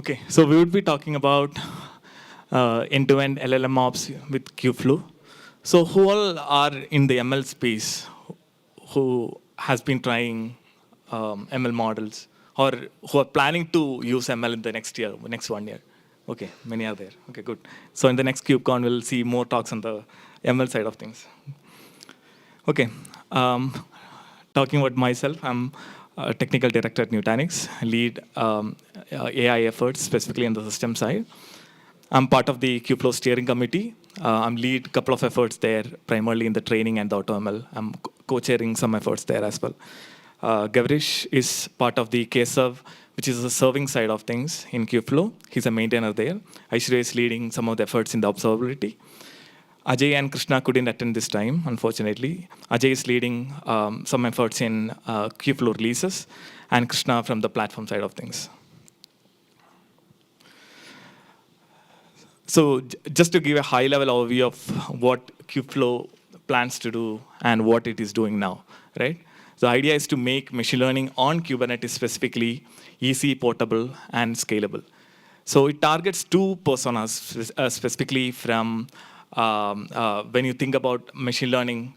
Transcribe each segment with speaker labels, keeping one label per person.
Speaker 1: Okay, so we would be talking about end-to-end LLMOps with Kubeflow. So who all are in the ML space who has been trying ML models or who are planning to use ML in the next 1 year? Okay, many are there. Okay, good. So in the next KubeCon, we'll see more talks on the ML side of things. Okay, talking about myself, I'm a technical director at Nutanix, lead AI efforts, specifically on the system side. I'm part of the Kubeflow steering committee. I'm lead couple of efforts there, primarily in the training and the AutoML. I'm co-chairing some efforts there as well. Gavrish is part of the KServe, which is the serving side of things in Kubeflow. He's a maintainer there. Aishwarya is leading some of the efforts in the observability. Ajay and Krishna couldn't attend this time, unfortunately. Ajay is leading some efforts in Kubeflow releases, and Krishna from the platform side of things. So just to give a high-level overview of what Kubeflow plans to do and what it is doing now, right? The idea is to make machine learning on Kubernetes specifically easy, portable, and scalable. So it targets two personas specifically from when you think about machine learning,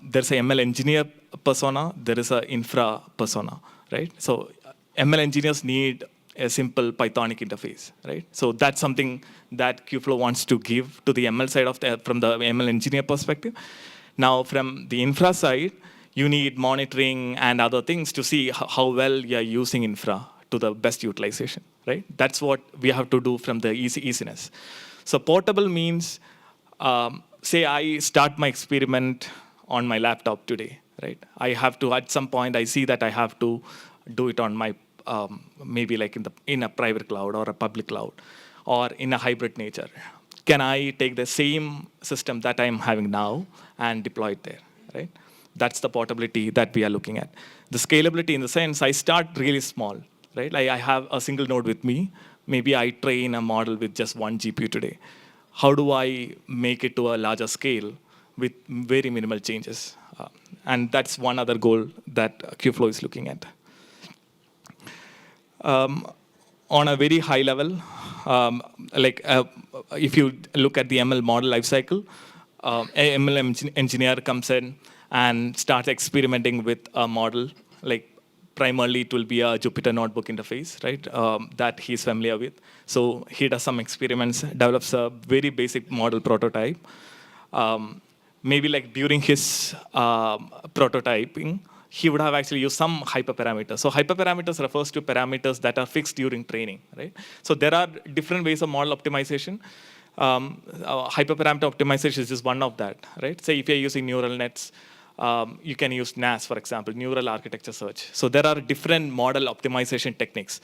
Speaker 1: there's a ML engineer persona, there is an infra persona, right? So ML engineers need a simple Pythonic interface, right? So that's something that Kubeflow wants to give to the ML side of from the ML engineer perspective. Now, from the infra side, you need monitoring and other things to see how well you're using infra to the best utilization, right? That's what we have to do from the easiness. So portable means, say I start my experiment on my laptop today, right? I have to, at some point, I see that I have to do it on my, maybe like in a private cloud or a public cloud or in a hybrid nature. Can I take the same system that I'm having now and deploy it there, right? That's the portability that we are looking at. The scalability in the sense, I start really small, right? Like I have a single node with me. Maybe I train a model with just one GPU today. How do I make it to a larger scale with very minimal changes? And that's one other goal that Kubeflow is looking at. On a very high level, if you look at the ML model lifecycle, an ML engineer comes in and starts experimenting with a model. Like primarily, it will be a Jupyter notebook interface, right? That he's familiar with. So he does some experiments, develops a very basic model prototype. Maybe like during his prototyping, he would have actually used some hyperparameters. So hyperparameters refers to parameters that are fixed during training, right? So there are different ways of model optimization. Hyperparameter optimization is just one of that, right? Say if you're using neural nets, you can use NAS, for example, neural architecture search. So there are different model optimization techniques.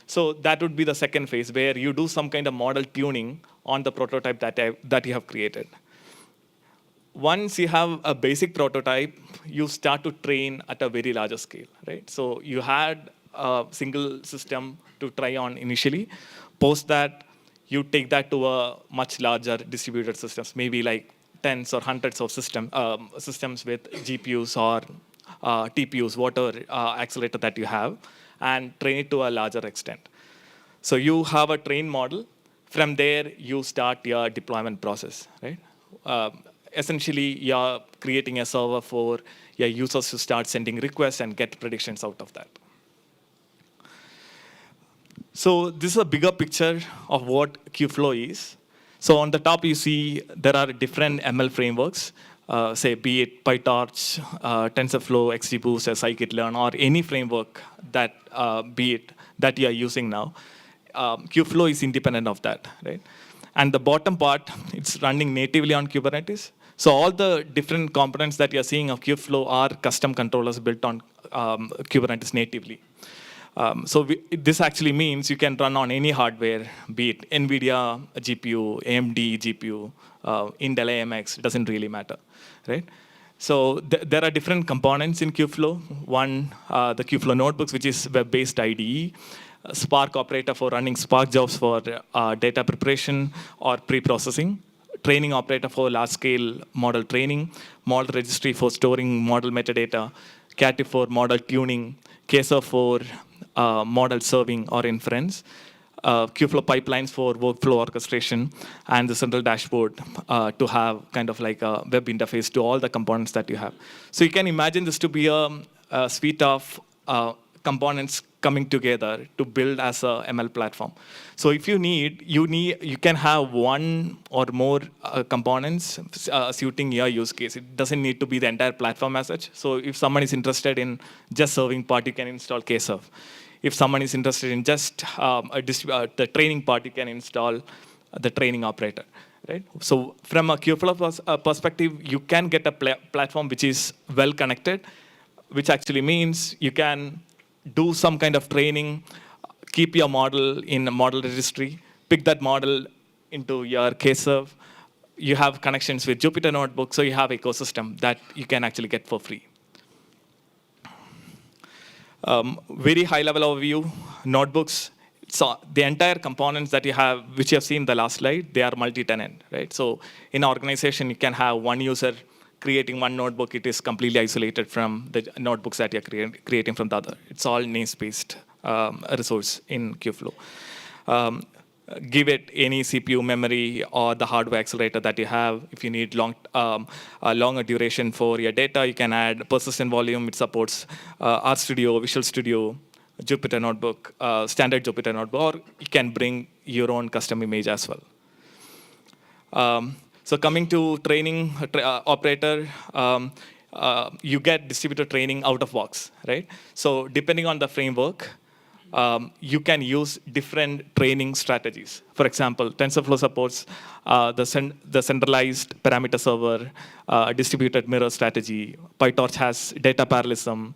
Speaker 1: So that would be the second phase where you do some kind of model tuning on the prototype that you have created. Once you have a basic prototype, you start to train at a very larger scale, right? So you had a single system to try on initially. Post that, you take that to a much larger distributed systems, maybe like tens or hundreds of systems with GPUs or TPUs, whatever accelerator that you have, and train it to a larger extent. So you have a trained model. From there, you start your deployment process, right? Essentially, you're creating a server for your users to start sending requests and get predictions out of that. So this is a bigger picture of what Kubeflow is. So on the top, you see there are different ML frameworks, say be it PyTorch, TensorFlow, XGBoost, scikit-learn, or any framework that be it that you are using now. Kubeflow is independent of that, right? And the bottom part, it's running natively on Kubernetes. So all the different components that you're seeing of Kubeflow are custom controllers built on Kubernetes natively. This actually means you can run on any hardware, be it NVIDIA GPU, AMD GPU, Intel AMX, it doesn't really matter, right? So there are different components in Kubeflow. One, the Kubeflow notebooks, which is web-based IDE. Spark operator for running Spark jobs for data preparation or pre-processing. Training operator for large-scale model training. Model registry for storing model metadata. Cat for model tuning. KServe for model serving or inference. Kubeflow pipelines for workflow orchestration, and the central dashboard to have kind of like a web interface to all the components that you have. So you can imagine this to be a suite of components coming together to build as a ML platform. So if you can have one or more components suiting your use case. It doesn't need to be the entire platform as such. So if someone is interested in just serving part, you can install Kserve. If someone is interested in just the training part, you can install the training operator. Right? So from a Kubeflow perspective, you can get a platform which is well connected, which actually means you can do some kind of training, keep your model in a model registry, pick that model into your Kserve. You have connections with Jupyter Notebook, so you have ecosystem that you can actually get for free. Very high-level overview, notebooks. So the entire components that you have, which you have seen in the last slide, they are multi-tenant, right? So in an organization, you can have one user creating one notebook. It is completely isolated from the notebooks that you're creating from the other. It's all namespace-based resource in Kubeflow. Give it any CPU memory or the hardware accelerator that you have. If you need longer duration for your data, you can add persistent volume. It supports RStudio, Visual Studio, Jupyter Notebook, standard Jupyter Notebook, or you can bring your own custom image as well. So coming to training operator, you get distributed training out of box, right? So depending on the framework, you can use different training strategies. For example, TensorFlow supports the centralized parameter server, distributed mirror strategy. PyTorch has data parallelism,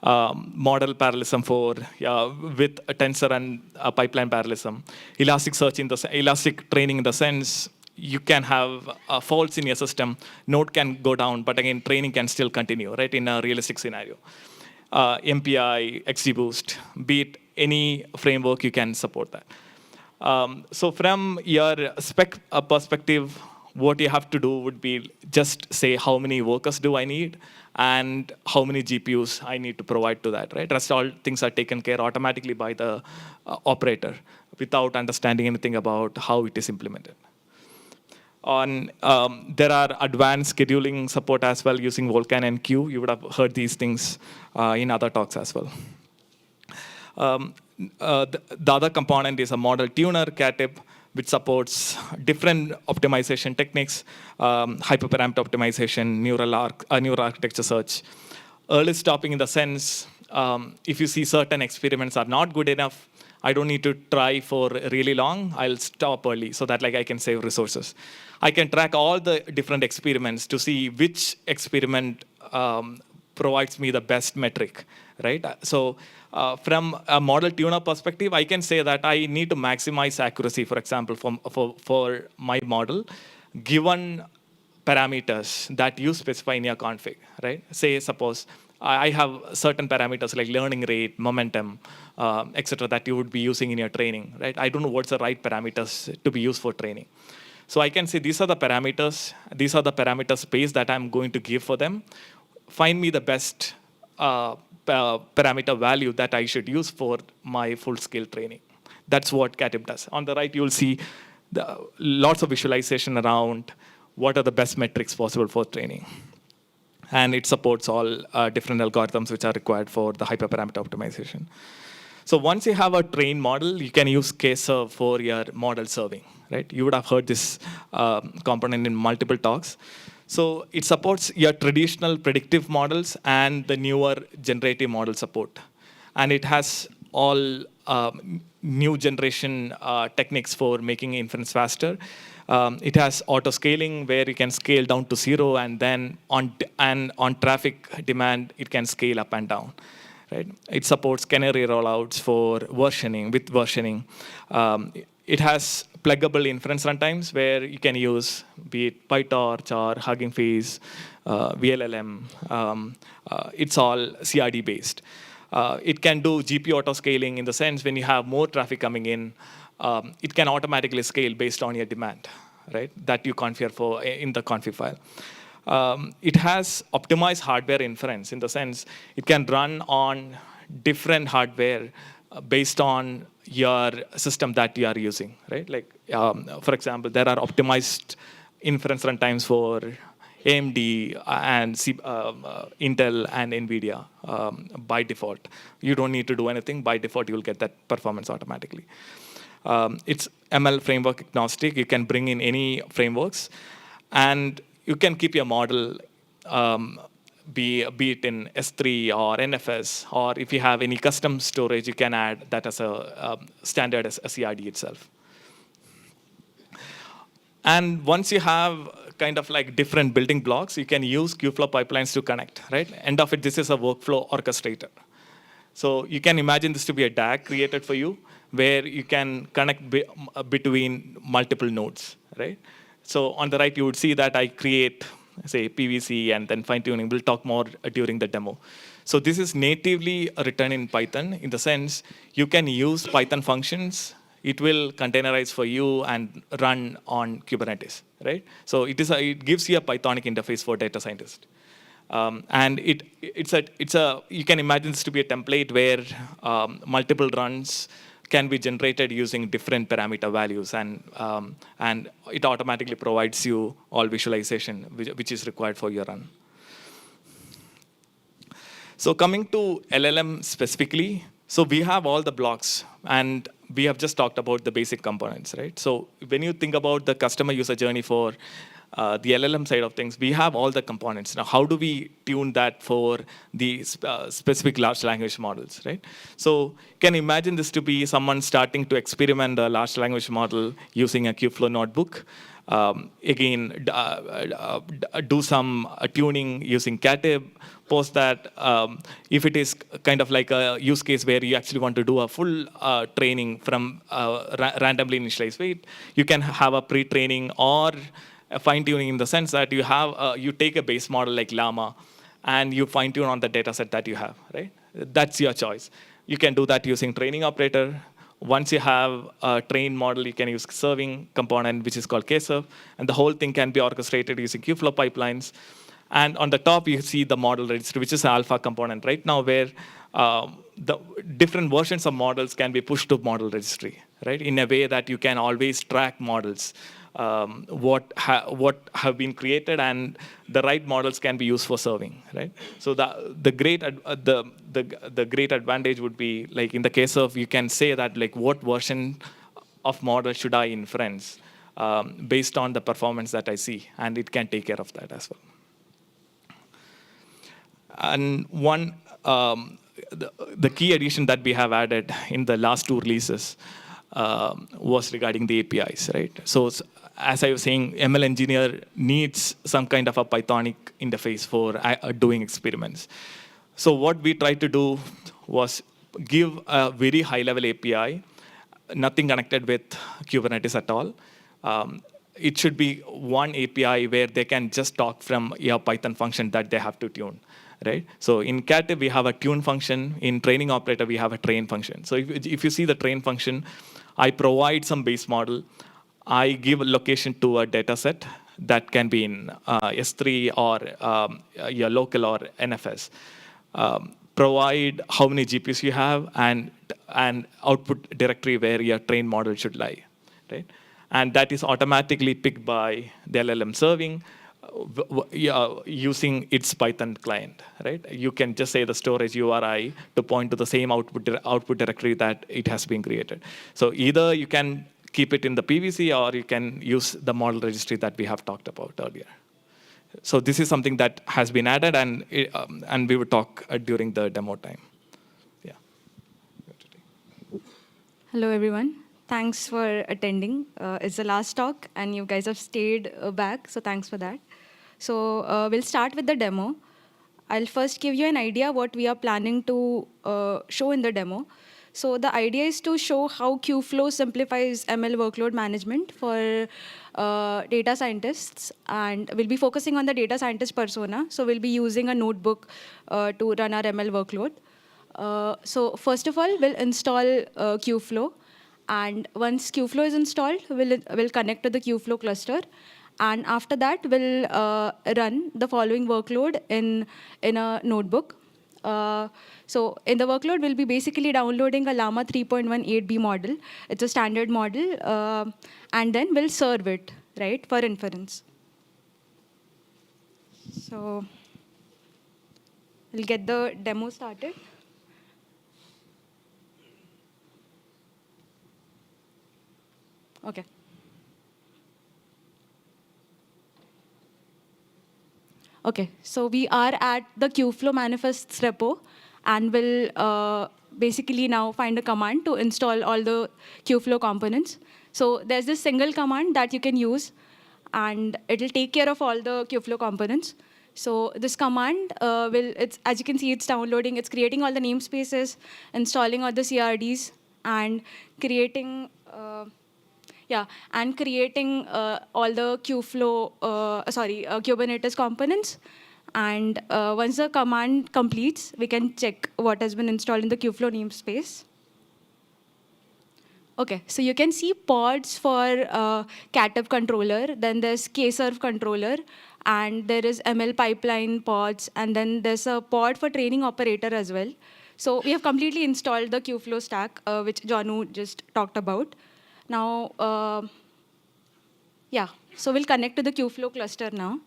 Speaker 1: model parallelism with a tensor and a pipeline parallelism. Elastic training in the sense you can have faults in your system. Node can go down, but again, training can still continue, right, in a realistic scenario. MPI, XGBoost, be it any framework, you can support that. So from your spec perspective, what you have to do would be just say how many workers do I need and how many GPUs I need to provide to that, right? Rest all things are taken care automatically by the operator without understanding anything about how it is implemented. There are advanced scheduling support as well using Vulkan and Q. You would have heard these things in other talks as well. The other component is a model tuner, CATIP, which supports different optimization techniques, hyperparameter optimization, neural architecture search. Early stopping in the sense, if you see certain experiments are not good enough, I don't need to try for really long. I'll stop early so that I can save resources. I can track all the different experiments to see which experiment provides me the best metric, right? So from a model tuner perspective, I can say that I need to maximize accuracy, for example, for my model, given parameters that you specify in your config, right? Suppose I have certain parameters like learning rate, momentum, etc. that you would be using in your training, right? I don't know what's the right parameters to be used for training. So I can say these are the parameters space that I'm going to give for them. Find me the best parameter value that I should use for my full-scale training. That's what CATIP does. On the right, you'll see lots of visualization around what are the best metrics possible for training. And it supports all different algorithms which are required for the hyperparameter optimization. So once you have a trained model, you can use Kserve for your model serving, right? You would have heard this component in multiple talks. So it supports your traditional predictive models and the newer generative model support. And it has all new generation techniques for making inference faster. It has auto scaling where you can scale down to 0, and then on traffic demand, it can scale up and down. Right? It supports canary rollouts for versioning, with versioning. It has pluggable inference runtimes where you can use, be it PyTorch or Hugging Face, VLLM. It's all CRD based. It can do GPU auto scaling in the sense when you have more traffic coming in, it can automatically scale based on your demand, right? That you configure for in the config file. It has optimized hardware inference in the sense it can run on different hardware based on your system that you are using, right? Like, for example, there are optimized inference runtimes for AMD and Intel and NVIDIA by default. You don't need to do anything. By default, you'll get that performance automatically. It's ML framework agnostic. You can bring in any frameworks. And you can keep your model, be it in S3 or NFS, or if you have any custom storage, you can add that as a standard as a CRD itself. And once you have kind of like different building blocks, you can use Kubeflow pipelines to connect, right? End of it, this is a workflow orchestrator. So you can imagine this to be a DAG created for you, where you can connect between multiple nodes, right? So on the right, you would see that I create, say, PVC and then fine-tuning. We'll talk more during the demo. So this is natively written in Python in the sense you can use Python functions. It will containerize for you and run on Kubernetes, right? So it gives you a Pythonic interface for data scientists. And you can imagine this to be a template where multiple runs can be generated using different parameter values, and it automatically provides you all visualization which is required for your run. So coming to LLM specifically, so we have all the blocks, and we have just talked about the basic components, right? So when you think about the customer user journey for the LLM side of things, we have all the components. Now, how do we tune that for the specific large language models, right? So you can imagine this to be someone starting to experiment a large language model using a Kubeflow notebook. Again, do some tuning using Katib, post that. If it is kind of like a use case where you actually want to do a full training from randomly initialized weight, you can have a pre-training or fine-tuning in the sense that you take a base model like Llama and you fine-tune on the data set that you have, right? That's your choice. You can do that using training operator. Once you have a trained model, you can use serving component, which is called kserve, and the whole thing can be orchestrated using Kubeflow pipelines. And on the top, you see the model registry, which is an alpha component right now, where the different versions of models can be pushed to model registry, right? In a way that you can always track models, what have been created, and the right models can be used for serving, right? So the great advantage would be, like in the case of, you can say that like what version of model should I inference based on the performance that I see, and it can take care of that as well. And the key addition that we have added in the last 2 releases was regarding the APIs, right? So as I was saying, ML engineer needs some kind of a Pythonic interface for doing experiments. So what we tried to do was give a very high-level API, nothing connected with Kubernetes at all. It should be one API where they can just talk from your Python function that they have to tune, right? So in Katib, we have a tune function. In training operator, we have a train function. So if you see the train function, I provide some base model. I give a location to a data set that can be in S3 or your local or NFS. Provide how many GPUs you have and output directory where your trained model should lie, right? And that is automatically picked by the LLM serving using its Python client, right? You can just say the storage URI to point to the same output directory that it has been created. So either you can keep it in the PVC or you can use the model registry that we have talked about earlier. So this is something that has been added, and we will talk during the demo time. Yeah.
Speaker 2: Hello, everyone. Thanks for attending. It's the last talk, and you guys have stayed back, so thanks for that. So we'll start with the demo. I'll first give you an idea what we are planning to show in the demo. So the idea is to show how Kubeflow simplifies ML workload management for data scientists, and we'll be focusing on the data scientist persona. So we'll be using a notebook to run our ML workload. So first of all, we'll install Kubeflow. And once Kubeflow is installed, we'll connect to the Kubeflow cluster. And after that, we'll run the following workload in a notebook. So in the workload, we'll be basically downloading a Llama 3.18b model. It's a standard model, and then we'll serve it, right, for inference. So we'll get the demo started. Okay. Okay, so we are at the Kubeflow manifests repo, and we'll basically now find a command to install all the Kubeflow components. So there's this single command that you can use, and it'll take care of all the Kubeflow components. So this command it's, as you can see, it's downloading, it's creating all the namespaces, installing all the CRDs, and creating creating all the Kubernetes components. And once the command completes, we can check what has been installed in the Kubeflow namespace. Okay, so you can see pods for Catab controller, then there's kserv controller, and there is ML pipeline pods, and then there's a pod for training operator as well. So we have completely installed the Kubeflow stack, which Johnu just talked about. Now, so we'll connect to the Kubeflow cluster now.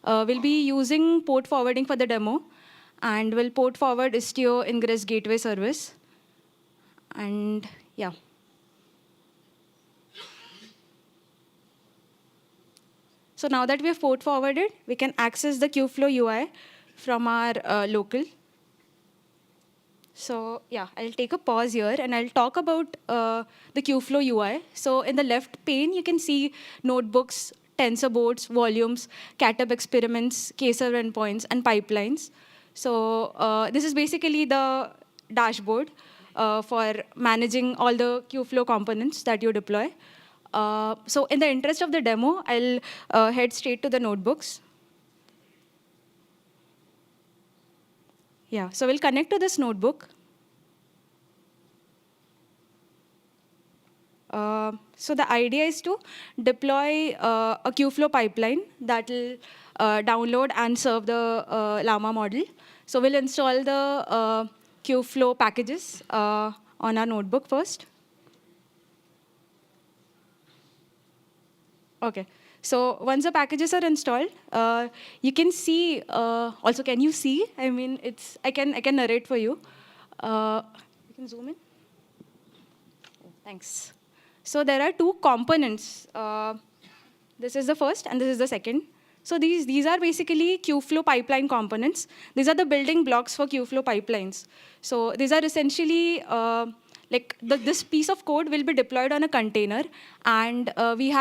Speaker 2: We'll be using port forwarding for the demo, and we'll port forward Istio Ingress Gateway service. And yeah. So now that we have port forwarded, we can access the Kubeflow UI from our local. So yeah, I'll take a pause here, and I'll talk about the Kubeflow UI. So in the left pane, you can see notebooks, tensor boards, volumes, Catab experiments, kserv endpoints, and pipelines. So this is basically the dashboard for managing all the Kubeflow components that you deploy. So in the interest of the demo, I'll head straight to the notebooks. Yeah, so we'll connect to this notebook. So the idea is to deploy a Kubeflow pipeline that will download and serve the Llama model. So we'll install the Kubeflow packages on our notebook first. Okay. So once the packages are installed, you can see. Also, can you see? I mean, I can narrate for you. You can zoom in. Oh, thanks. So there are two components. This is the first, and this is the second. So these are basically Kubeflow pipeline components. These are the building blocks for Kubeflow pipelines. So these are essentially this piece of code will be deployed on a container, and we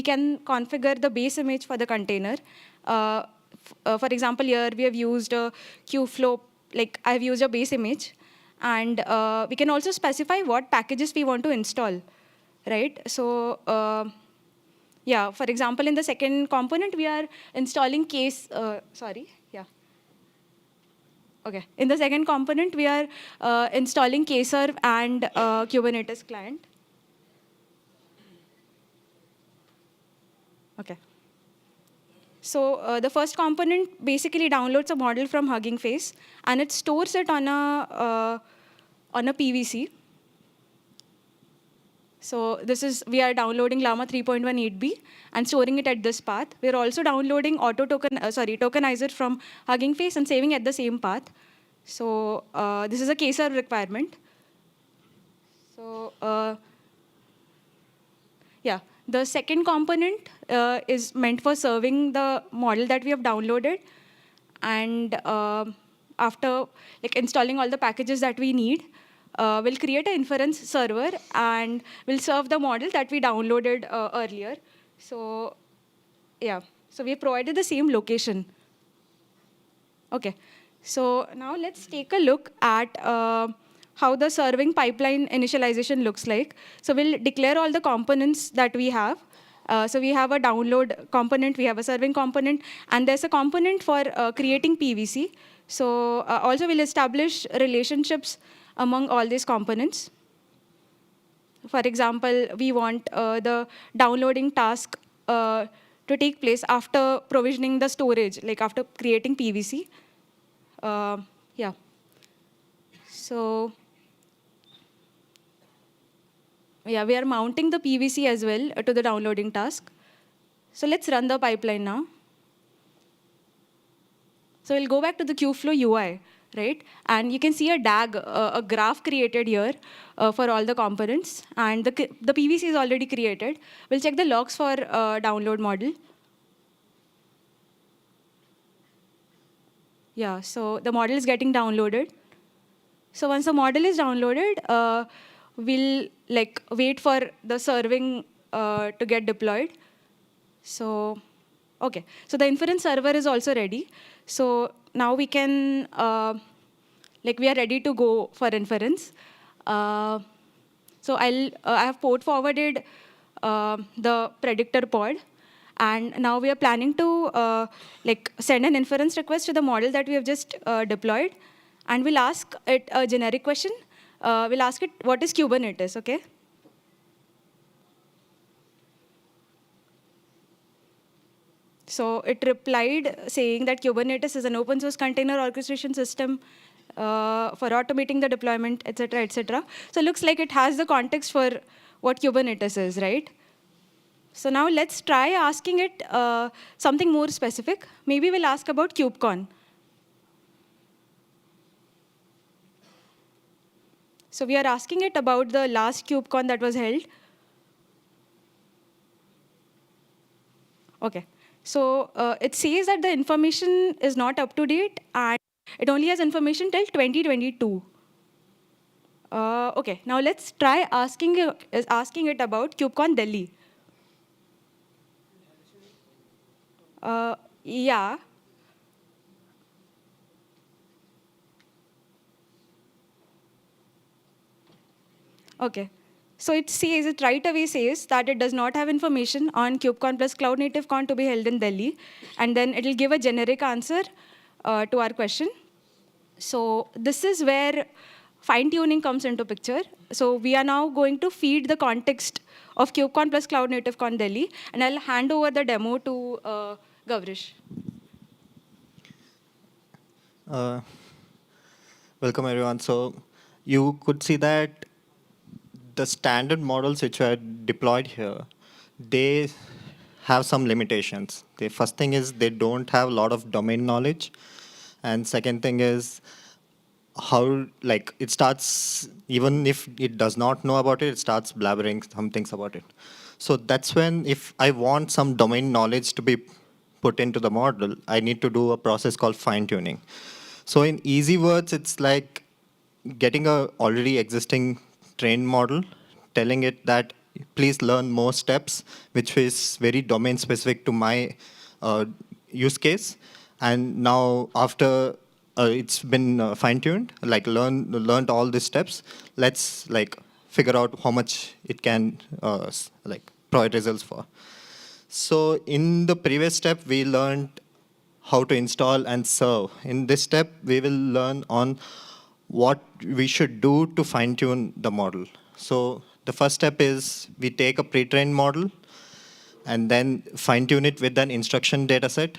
Speaker 2: can configure the base image for the container. For example, here we have used a Kubeflow, I've used a base image, and we can also specify what packages we want to install, right? So for example, in the second component, we are installing Okay. In the second component, we are installing kserv and Kubernetes client. Okay. So the first component basically downloads a model from Hugging Face, and it stores it on a PVC. So we are downloading Llama 3.18b and storing it at this path. We're also downloading tokenizer from Hugging Face and saving at the same path. So this is a kserv requirement. So the second component is meant for serving the model that we have downloaded. And after installing all the packages that we need, we'll create an inference server, and we'll serve the model that we downloaded earlier. So so we have provided the same location. Okay, so now let's take a look at how the serving pipeline initialization looks like. So we'll declare all the components that we have. So we have a download component, we have a serving component, and there's a component for creating PVC. So also we'll establish relationships among all these components. For example, we want the downloading task to take place after provisioning the storage, after creating PVC. So yeah, we are mounting the PVC as well to the downloading task. So let's run the pipeline now. So we'll go back to the Kubeflow UI, right? And you can see a DAG, a graph created here for all the components. And the PVC is already created. We'll check the logs for download model. Yeah, so the model is getting downloaded. So once the model is downloaded, we'll wait for the serving to get deployed. So, okay. So the inference server is also ready. So now we can, we are ready to go for inference. So I have port forwarded the predictor pod. And now we are planning to send an inference request to the model that we have just deployed. And we'll ask it a generic question. We'll ask it, what is Kubernetes, okay? So it replied saying that Kubernetes is an open source container orchestration system for automating the deployment, et cetera, et cetera. So it looks like it has the context for what Kubernetes is, right? So now let's try asking it something more specific. Maybe we'll ask about KubeCon. So we are asking it about the last KubeCon that was held. OK. So it says that the information is not up to date, and it only has information till 2022. OK, now let's try asking it about KubeCon Delhi. Yeah. OK. So it right away says that it does not have information on KubeCon plus Cloud Native Con to be held in Delhi. And then it will give a generic answer to our question. So this is where fine-tuning comes into picture. So we are now going to feed the context of KubeCon plus Cloud Native Con Delhi. And I'll hand over the demo to Gavrish.
Speaker 3: Welcome, everyone. So you could see that the standard models which are deployed here, they have some limitations. The first thing is they don't have a lot of domain knowledge. And second thing is how, it starts, even if it does not know about it, it starts blabbering some things about it. So that's when, if I want some domain knowledge to be put into the model, I need to do a process called fine-tuning. So in easy words, it's like getting a already existing trained model, telling it that please learn more steps, which is very domain specific to my use case. And now after it's been fine-tuned, learned all these steps, let's figure out how much it can provide results for. So in the previous step, we learned how to install and serve. In this step, we will learn on what we should do to fine-tune the model. So the first step is we take a pre-trained model and then fine-tune it with an instruction dataset.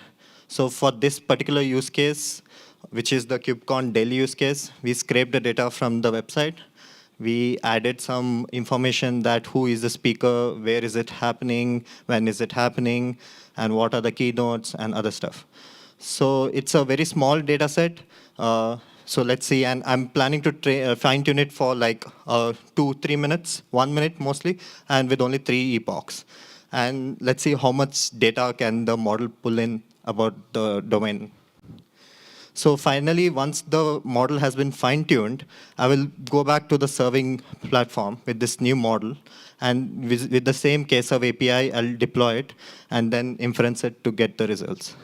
Speaker 3: So for this particular use case, which is the KubeCon Delhi use case, we scraped the data from the website. We added some information that who is the speaker, where is it happening, when is it happening, and what are the keynotes and other stuff. So it's a very small data set. So let's see, and I'm planning to fine-tune it for 2-3 minutes, 1 minute mostly, and with only 3 epochs. And let's see how much data can the model pull in about the domain. So finally, once the model has been fine-tuned, I will go back to the serving platform with this new model. And with the same K-Serve API, I'll deploy it and then inference it to get the results.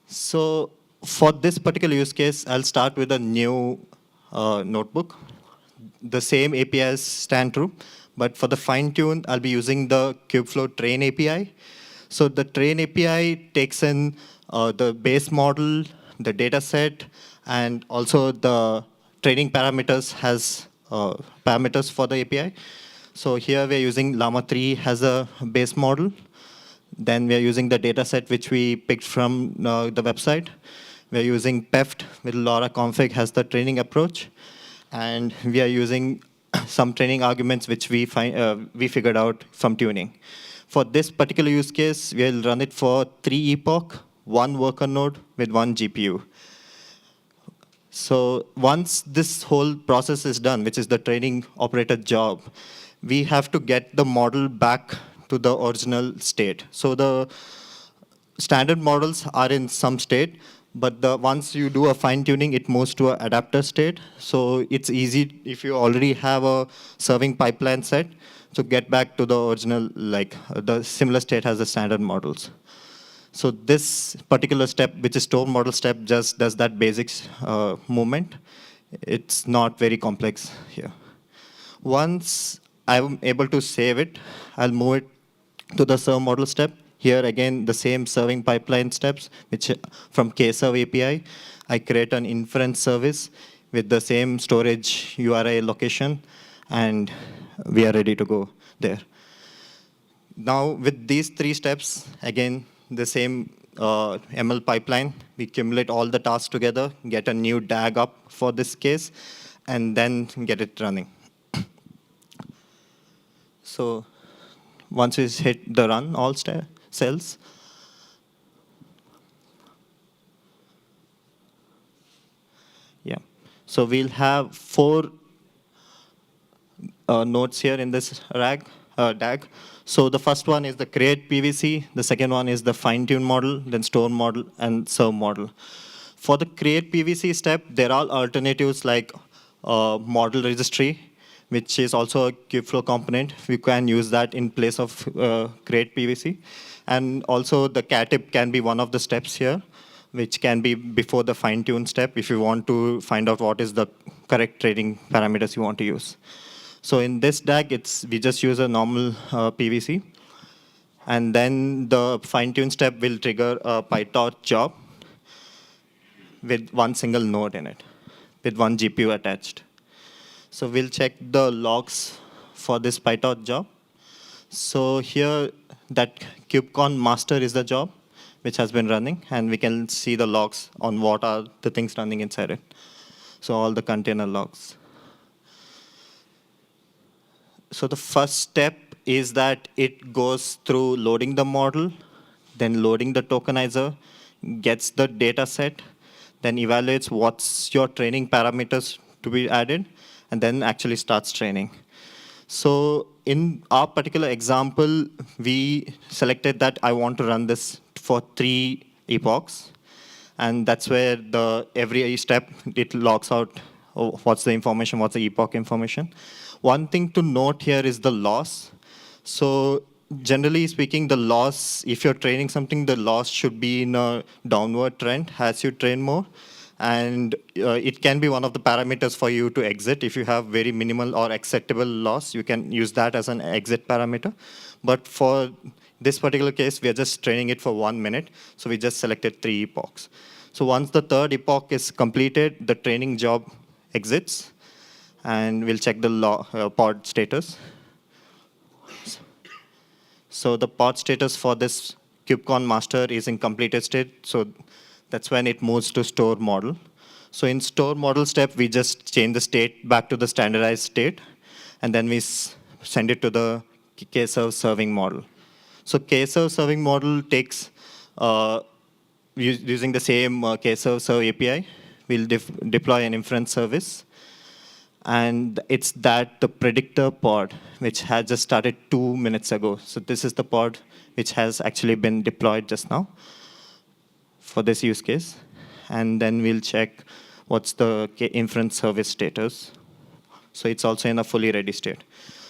Speaker 3: So for this particular use case, I'll start with a new notebook. The same APIs stand true. But for the fine-tune, I'll be using the Kubeflow train API. So the train API takes in the base model, the data set, and also the training parameters has parameters for the API. So here we're using Llama 3 as a base model. Then we're using the data set which we picked from the website. We're using PEFT with LoRa config as the training approach. And we are using some training arguments which we figured out from tuning. For this particular use case, we'll run it for 3 epoch, 1 worker node with 1 GPU. So once this whole process is done, which is the training operator job, we have to get the model back to the original state. So the standard models are in some state, but once you do a fine tuning, it moves to an adapter state. So it's easy if you already have a serving pipeline set to get back to the original, like the similar state as the standard models. So this particular step, which is store model step, just does that basics movement. It's not very complex here. Once I'm able to save it, I'll move it to the serve model step. Here again, the same serving pipeline steps, which from kserve API, I create an inference service with the same storage URI location, and we are ready to go there. Now with these 3 steps, again, the same ML pipeline, we accumulate all the tasks together, get a new DAG up for this case, and then get it running. So once we hit the run all cells, yeah. So we'll have 4 nodes here in this DAG. So the first one is the create PVC, the second one is the fine-tune model, then store model, and serve model. For the create PVC step, there are alternatives like model registry, which is also a Kubeflow component. We can use that in place of create PVC. And also the catip can be one of the steps here, which can be before the fine-tune step if you want to find out what is the correct training parameters you want to use. So in this DAG, we just use a normal PVC. And then the fine-tune step will trigger a PyTorch job with 1 single node in it, with 1 GPU attached. So we'll check the logs for this PyTorch job. So here, that KubeCon master is the job which has been running, and we can see the logs on what are the things running inside it. So all the container logs. So the first step is that it goes through loading the model, then loading the tokenizer, gets the data set, then evaluates what's your training parameters to be added, and then actually starts training. So in our particular example, we selected that I want to run this for 3 epochs. And that's where every step, it logs out what's the information, what's the epoch information. One thing to note here is the loss. So generally speaking, the loss, if you're training something, the loss should be in a downward trend as you train more. And it can be one of the parameters for you to exit. If you have very minimal or acceptable loss, you can use that as an exit parameter. But for this particular case, we are just training it for 1 minute. So we just selected 3 epochs. So once the 3rd epoch is completed, the training job exits. And we'll check the pod status. So the pod status for this KubeCon master is in completed state. So that's when it moves to store model. So in store model step, we just change the state back to the standardized state. And then we send it to the kserve serving model. So kserve serving model takes, using the same kserve serve API, we'll deploy an inference service. And it's the predictor pod, which has just started 2 minutes ago. So this is the pod which has actually been deployed just now for this use case. And then we'll check what's the inference service status. So it's also in a fully ready state.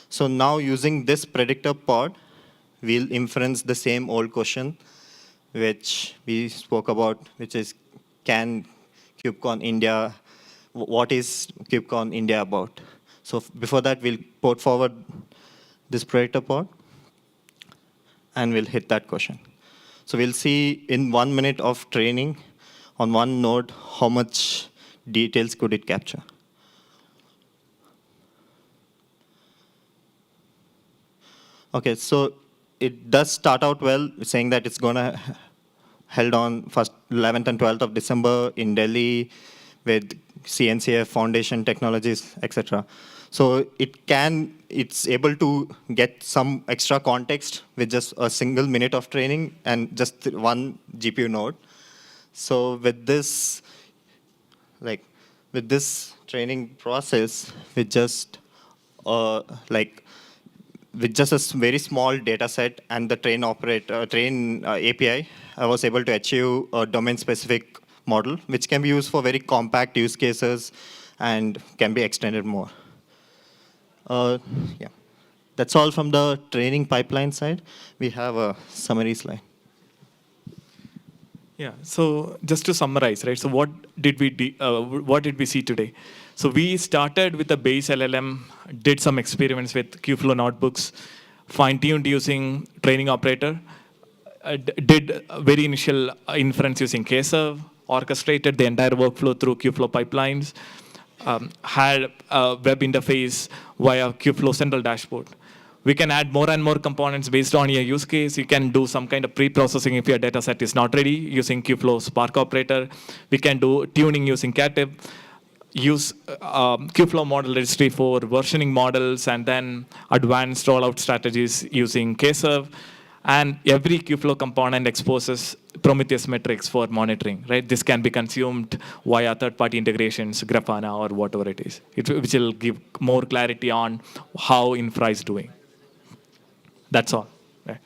Speaker 3: So now using this predictor pod, we'll inference the same old question which we spoke about, which is, can KubeCon India, what is KubeCon India about? So before that, we'll port forward this predictor pod, and we'll hit that question. So we'll see in 1 minute of training on one node, how much details could it capture. OK, so it does start out well, saying that it's going to held on first 11th and 12th of December in Delhi with CNCF Foundation Technologies, etc. So it's able to get some extra context with just a single minute of training and just one GPU node. So like with this training process, with just uh, like with just a very small data set and the train API, I was able to achieve a domain-specific model, which can be used for very compact use cases and can be extended more. Yeah, that's all from the training pipeline side. We have a summary slide.
Speaker 1: Yeah. So just to summarize, right? So what did we see today? So we started with a base LLM, did some experiments with Kubeflow notebooks, fine-tuned using training operator, did very initial inference using Kserve, orchestrated the entire workflow through Kubeflow pipelines, had a web interface via Kubeflow central dashboard. We can add more and more components based on your use case. You can do some kind of pre-processing if your data set is not ready using Kubeflow Spark operator. We can do tuning using Catib, use Kubeflow model registry for versioning models, and then advanced rollout strategies using Kserve. And every Kubeflow component exposes Prometheus metrics for monitoring, right? This can be consumed via third-party integrations, Grafana, or whatever it is, which will give more clarity on how infra is doing. That's all. Right.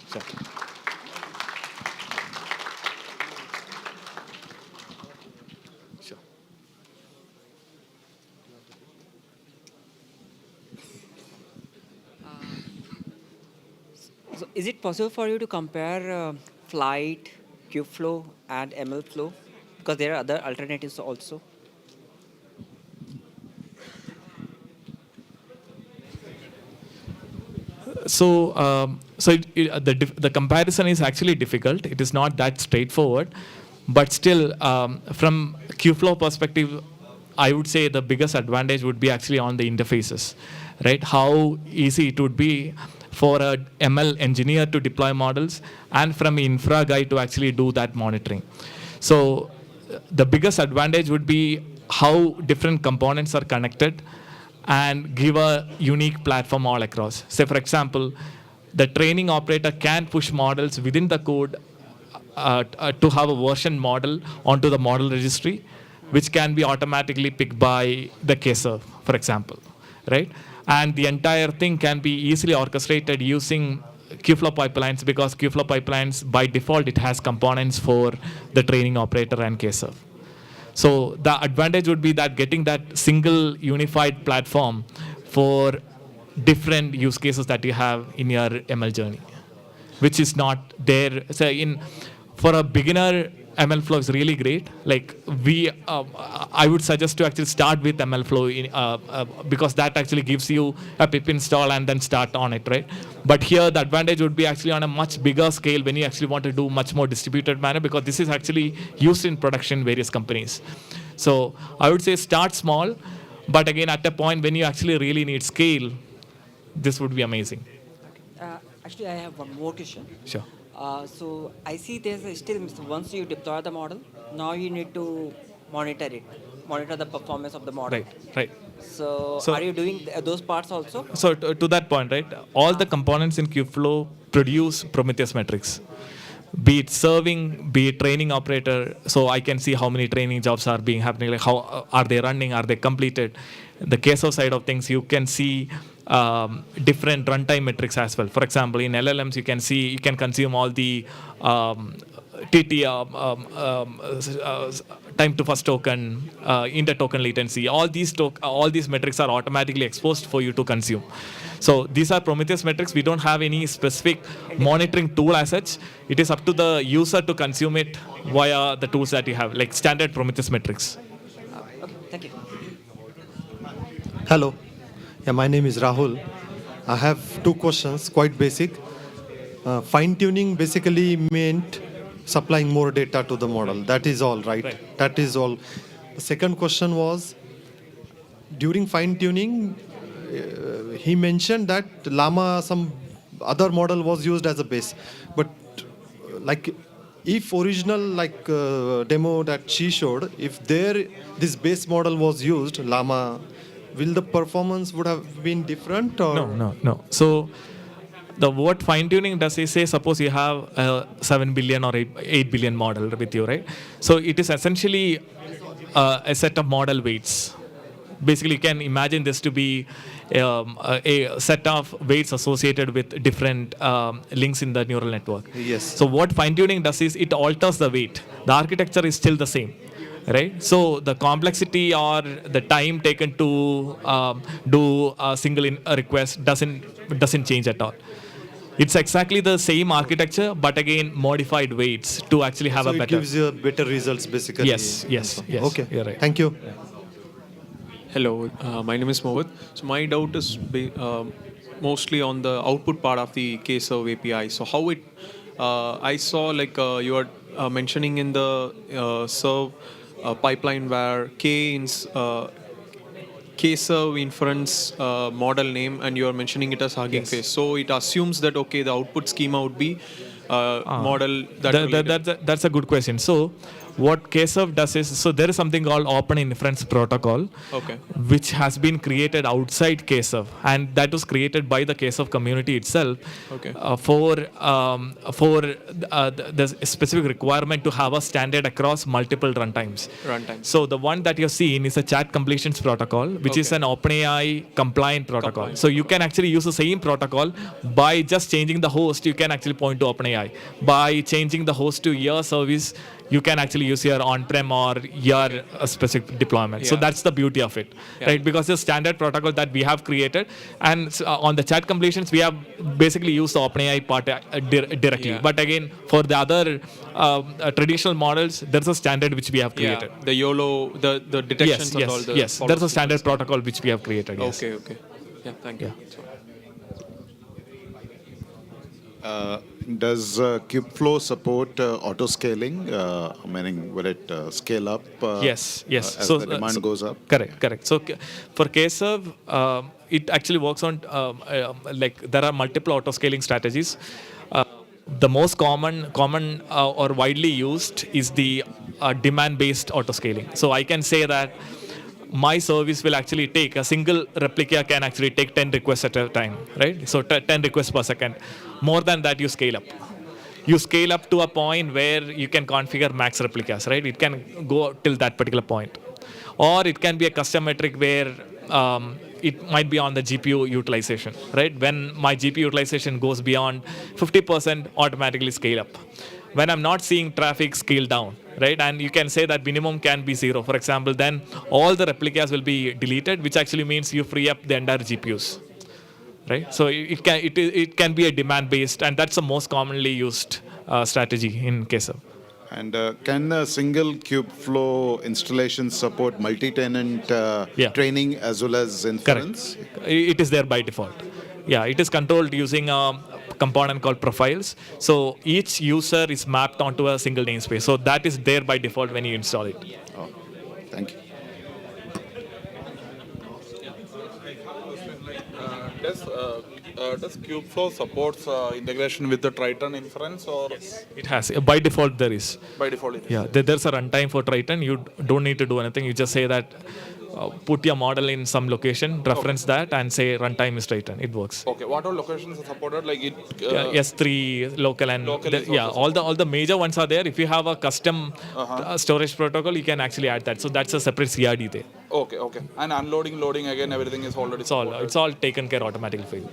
Speaker 1: So. Sure.
Speaker 4: So is it possible for you to compare Flight, Kubeflow, and MLflow? Because there are other alternatives also.
Speaker 1: The comparison is actually difficult. It is not that straightforward, but still, from Kubeflow perspective, I would say the biggest advantage would be actually on the interfaces, right? How easy it would be for a ML engineer to deploy models, and from an infra guy to actually do that monitoring. So the biggest advantage would be how different components are connected and give a unique platform all across. Say, for example, the training operator can push models within the code to have a version model onto the model registry, which can be automatically picked by the Kserve, for example, right? And the entire thing can be easily orchestrated using Kubeflow pipelines, because Kubeflow pipelines, by default, it has components for the training operator and Kserve. So the advantage would be that getting that single unified platform for different use cases that you have in your ML journey, which is not there. So for a beginner, MLflow is really great. Like I would suggest to actually start with MLflow because that actually gives you a pip install and then start on it, right? But here the advantage would be actually on a much bigger scale when you actually want to do much more distributed manner, because this is actually used in production in various companies. So I would say start small, but again at a point when you actually really need scale, this would be amazing.
Speaker 4: Actually, I have one more question.
Speaker 1: Sure.
Speaker 4: So I see still once you deploy the model, now you need to monitor the performance of the model.
Speaker 1: Right.
Speaker 4: So are you doing those parts also?
Speaker 1: So to that point, right, all the components in Kubeflow produce Prometheus metrics, be it serving, be it training operator. So I can see how many training jobs are being happening, like how are they running, are they completed. The KSO side of things, you can see different runtime metrics as well. For example, in LLMs, you can consume all the TT, time to first token, inter-token latency. All these metrics are automatically exposed for you to consume. So these are Prometheus metrics. We don't have any specific monitoring tool as such. It is up to the user to consume it via the tools that you have, like standard Prometheus metrics.
Speaker 4: Okay, thank you.
Speaker 5: Hello. Yeah, my name is Rahul. I have two questions, quite basic. Fine-tuning basically meant supplying more data to the model. That is all, right? That is all. The second question was, during fine-tuning, he mentioned that Llama, some other model was used as a base. But like if original demo that she showed, if this base model was used, Llama, will the performance would have been different or?
Speaker 1: No. So the what fine tuning does is say suppose you have a 7 billion or 8 billion model with you, right? So it is essentially a set of model weights. Basically, you can imagine this to be a set of weights associated with different links in the neural network.
Speaker 5: Yes.
Speaker 1: So what fine tuning does is it alters the weight. The architecture is still the same, right? So the complexity or the time taken to do a single request doesn't change at all. It's exactly the same architecture, but again modified weights to actually have
Speaker 5: So
Speaker 1: a
Speaker 5: it
Speaker 1: better.
Speaker 5: gives you a better results basically.
Speaker 1: Yes.
Speaker 5: Okay.
Speaker 1: You're right.
Speaker 5: Thank you.
Speaker 6: Hello, my name is Mohit. So my doubt is mostly on the output part of the K-Serve API. So how it, I saw you are mentioning in the serve pipeline where K-Serve inference model name, and you are mentioning it as Hugging Face. So it assumes that, okay, the output schema would be model
Speaker 1: that's a good question. So what KServe does is, so there is something called Open Inference Protocol,
Speaker 6: Okay.
Speaker 1: which has been created outside KServe, and that was created by the KServe community itself.
Speaker 6: Okay.
Speaker 1: For the specific requirement to have a standard across multiple runtimes. So the one that you're seeing is a chat completions protocol, which is an OpenAI compliant protocol. So you can actually use the same protocol by just changing the host. You can actually point to OpenAI. By changing the host to your service, you can actually use your on-prem or your specific deployment. So that's the beauty of it, right? Because the standard protocol that we have created, and on the chat completions, we have basically used the OpenAI part directly.
Speaker 6: Yeah.
Speaker 1: But again, for the other traditional models, there's a standard which we have created.
Speaker 6: Yeah, the YOLO, the detections and all the
Speaker 1: Yes.
Speaker 6: follow
Speaker 1: There's a
Speaker 6: sequence.
Speaker 1: standard protocol which we have created. Yes.
Speaker 6: Okay. Yeah, thank you.
Speaker 7: Does Kubeflow support auto scaling? Meaning, will it scale up?
Speaker 1: Yes.
Speaker 7: As the demand goes up.
Speaker 1: Correct. So for KServe, it actually works on there are multiple auto scaling strategies. The most common or widely used is the demand-based auto scaling. So I can say that my service will actually take a single replica can actually take 10 requests at a time, right? So 10 requests per second. More than that, you scale up. You scale up to a point where you can configure max replicas, right? It can go till that particular point. Or it can be a custom metric where it might be on the GPU utilization, right? When my GPU utilization goes beyond 50%, automatically scale up. When I'm not seeing traffic, scale down, right? And you can say that minimum can be 0, for example, then all the replicas will be deleted, which actually means you free up the entire GPUs, right? So it can be a demand-based, and that's the most commonly used strategy in KServe.
Speaker 7: And can a single Kubeflow installation support multi-tenant training as well as inference?
Speaker 1: Correct. It is there by default. Yeah, it is controlled using a component called profiles. So each user is mapped onto a single namespace. So that is there by default when you install it.
Speaker 7: Oh, thank you.
Speaker 8: Does Kubeflow supports integration with the Triton inference, or
Speaker 1: It has. By default, there is.
Speaker 8: by default it is?
Speaker 1: Yeah, there's a runtime for Triton. You don't need to do anything. You just say that put your model in some location, reference that, and say runtime is Triton. It works.
Speaker 8: Okay, what all locations are supported? Like it.
Speaker 1: S3, local, and
Speaker 8: Local is also
Speaker 1: all the major ones are there. If you have a custom storage protocol, you can actually add that. So that's a separate CRD there.
Speaker 8: Okay. And unloading, loading again, everything is already supported.
Speaker 1: It's all taken care automatically for you.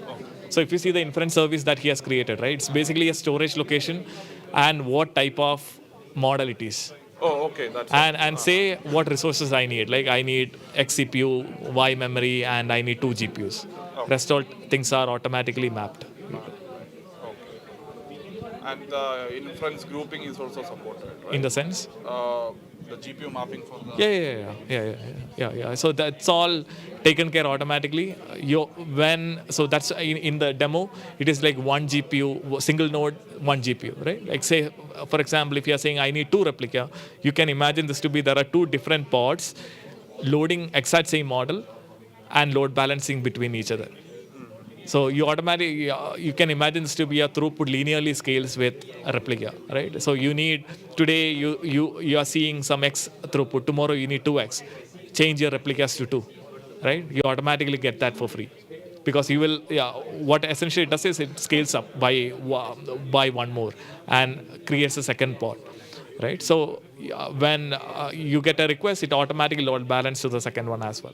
Speaker 1: So if you see the inference service that he has created, right? It's basically a storage location and what type of model it is.
Speaker 8: Oh, okay. That's
Speaker 1: And say what resources I need. Like I need X CPU, Y memory, and I need 2 GPUs. Rest all things are automatically mapped.
Speaker 8: And the inference grouping is also supported, right?
Speaker 1: In the sense?
Speaker 8: The GPU mapping for the.
Speaker 1: Yeah. So that's all taken care automatically. So that's in the demo, it is like one GPU, single node, one GPU, right? Like say, for example, if you are saying I need 2 replica, you can imagine this to be there are 2 different pods loading exact same model and load balancing between each other. So you automatically, you can imagine this to be a throughput linearly scales with a replica, right? So you need, today you are seeing some X throughput, tomorrow you need 2X. Change your replicas to 2, right? You automatically get that for free. Because you will, what essentially it does is it scales up by one more and creates a second pod, right? So when you get a request, it automatically load balance to the second one as well.